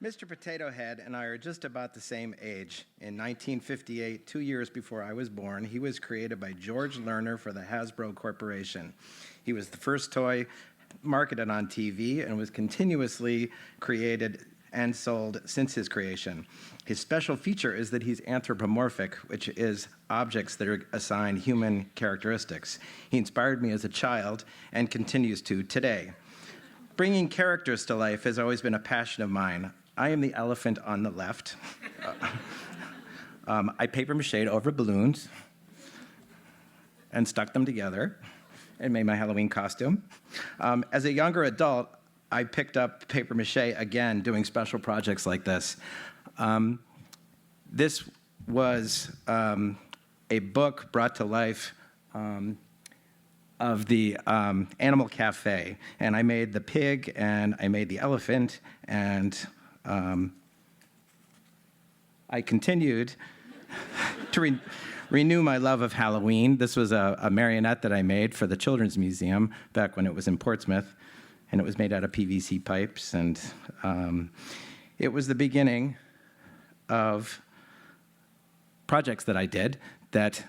Mr. Potato Head and I are just about the same age. In 1958, 2 years before I was born, he was created by George Lerner for the Hasbro Corporation. He was the first toy marketed on TV and was continuously created and sold since his creation. His special feature is that he's anthropomorphic, which is objects that are assigned human characteristics. He inspired me as a child and continues to today. Bringing characters to life has always been a passion of mine. I am the elephant on the left. I paper mache'd over balloons and stuck them together and made my Halloween costume. As a younger adult, I picked up paper mache again, doing special projects like this. This was a book brought to life of the Animal Cafe, and I made the pig, and I made the elephant, and I continued to renew my love of Halloween. This was a marionette that I made for the Children's Museum back when it was in Portsmouth, and it was made out of PVC pipes, and it was the beginning of projects that I did that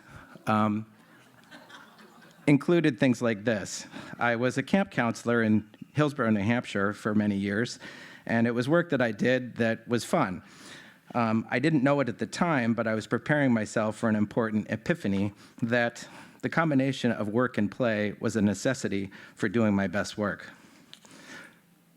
included things like this. I was a camp counselor in Hillsborough, New Hampshire for many years, and it was work that I did that was fun. I didn't know it at the time, but I was preparing myself for an important epiphany that the combination of work and play was a necessity for doing my best work.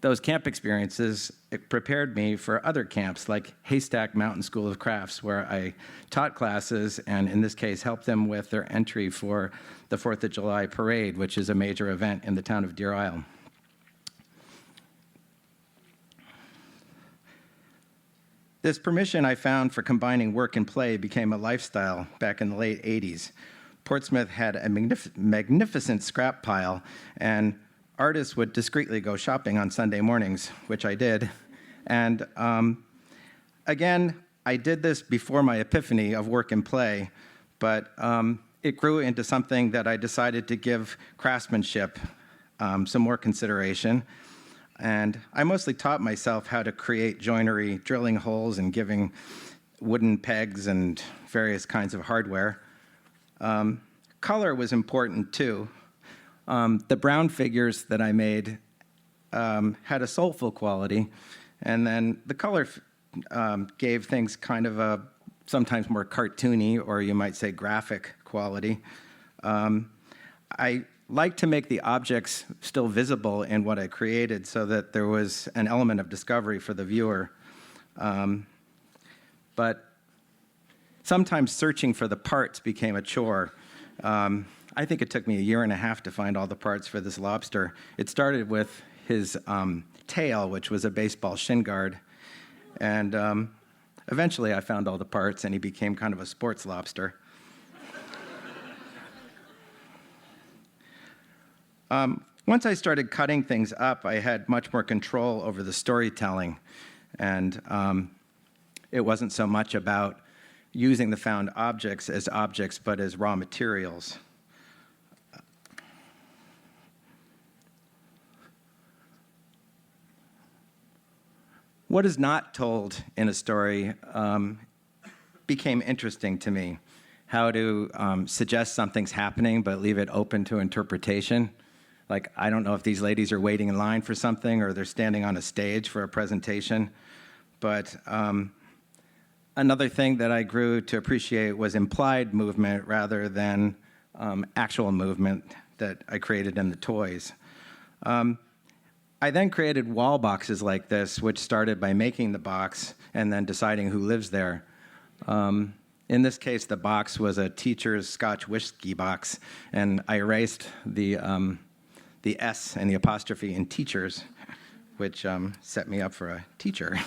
Those camp experiences prepared me for other camps like Haystack Mountain School of Crafts, where I taught classes and, in this case, helped them with their entry for the 4th of July parade, which is a major event in the town of Deer Isle. This permission I found for combining work and play became a lifestyle back in the late 80s. Portsmouth had a magnificent scrap pile, and artists would discreetly go shopping on Sunday mornings, which I did. And again, I did this before my epiphany of work and play, but it grew into something that I decided to give craftsmanship some more consideration. And I mostly taught myself how to create joinery, drilling holes and giving wooden pegs and various kinds of hardware. Color was important too. The brown figures that I made had a soulful quality, and then the color gave things kind of a sometimes more cartoony, or you might say graphic quality. I like to make the objects still visible in what I created so that there was an element of discovery for the viewer. But sometimes searching for the parts became a chore. I think it took me 1.5 years to find all the parts for this lobster. It started with his tail, which was a baseball shin guard. And eventually I found all the parts, and he became kind of a sports lobster. Once I started cutting things up, I had much more control over the storytelling. And it wasn't so much about using the found objects as objects, but as raw materials. What is not told in a story became interesting to me. How to suggest something's happening but leave it open to interpretation. Like, I don't know if these ladies are waiting in line for something or they're standing on a stage for a presentation. But another thing that I grew to appreciate was implied movement rather than actual movement that I created in the toys. I then created wall boxes like this, which started by making the box and then deciding who lives there. In this case, the box was a teacher's Scotch whiskey box, and I erased the S and the apostrophe in teachers, which set me up for a teacher.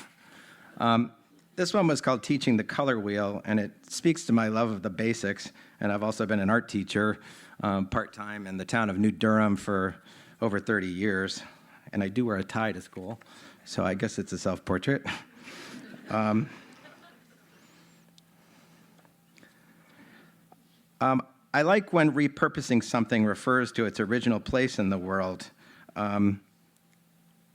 This one was called Teaching the Color Wheel, and it speaks to my love of the basics, and I've also been an art teacher part-time in the town of New Durham for over 30 years. And I do wear a tie to school, so I guess it's a self-portrait. I like when repurposing something refers to its original place in the world.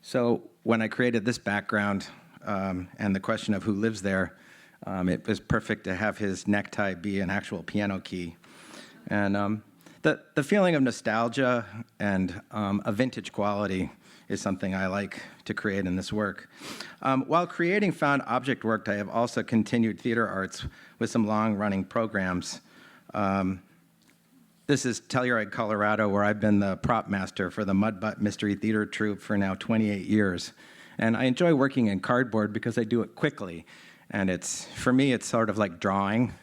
So when I created this background, and the question of who lives there, it was perfect to have his necktie be an actual piano key. And the feeling of nostalgia and a vintage quality is something I like to create in this work. While creating found object work, I have also continued theater arts with some long-running programs. This is Telluride, Colorado, where I've been the prop master for the Mudbutt Mystery Theater Troupe for now 28 years. And I enjoy working in cardboard because I do it quickly. And for me, it's sort of like drawing.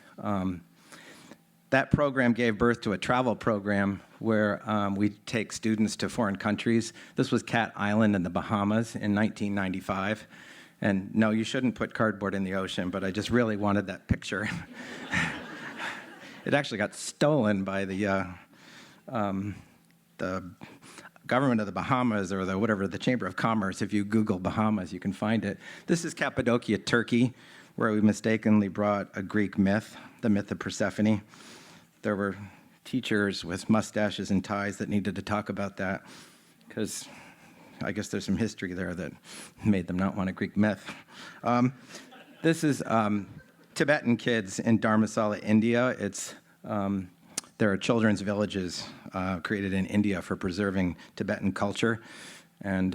That program gave birth to a travel program where we take students to foreign countries. This was Cat Island in the Bahamas in 1995. And no, you shouldn't put cardboard in the ocean, but I just really wanted that picture. It actually got stolen by the government of the Bahamas, or the Chamber of Commerce. If you Google Bahamas, you can find it. This is Cappadocia, Turkey, where we mistakenly brought a Greek myth, the myth of Persephone. There were teachers with mustaches and ties that needed to talk about that, because I guess there's some history there that made them not want a Greek myth. This is Tibetan kids in Dharamsala, India. There are children's villages created in India for preserving Tibetan culture, and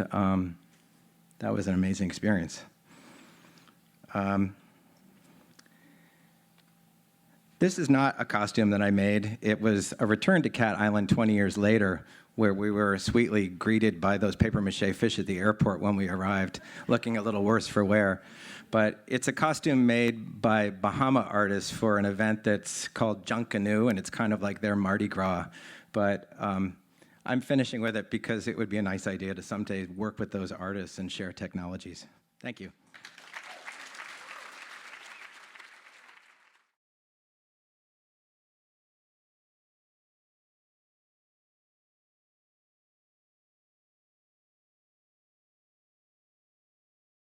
that was an amazing experience. This is not a costume that I made. It was a return to Cat Island 20 years later, where we were sweetly greeted by those papier-mâché fish at the airport when we arrived, looking a little worse for wear. But it's a costume made by Bahama artists for an event that's called Junkanoo, and it's kind of like their Mardi Gras. But I'm finishing with it because it would be a nice idea to someday work with those artists and share technologies. Thank you.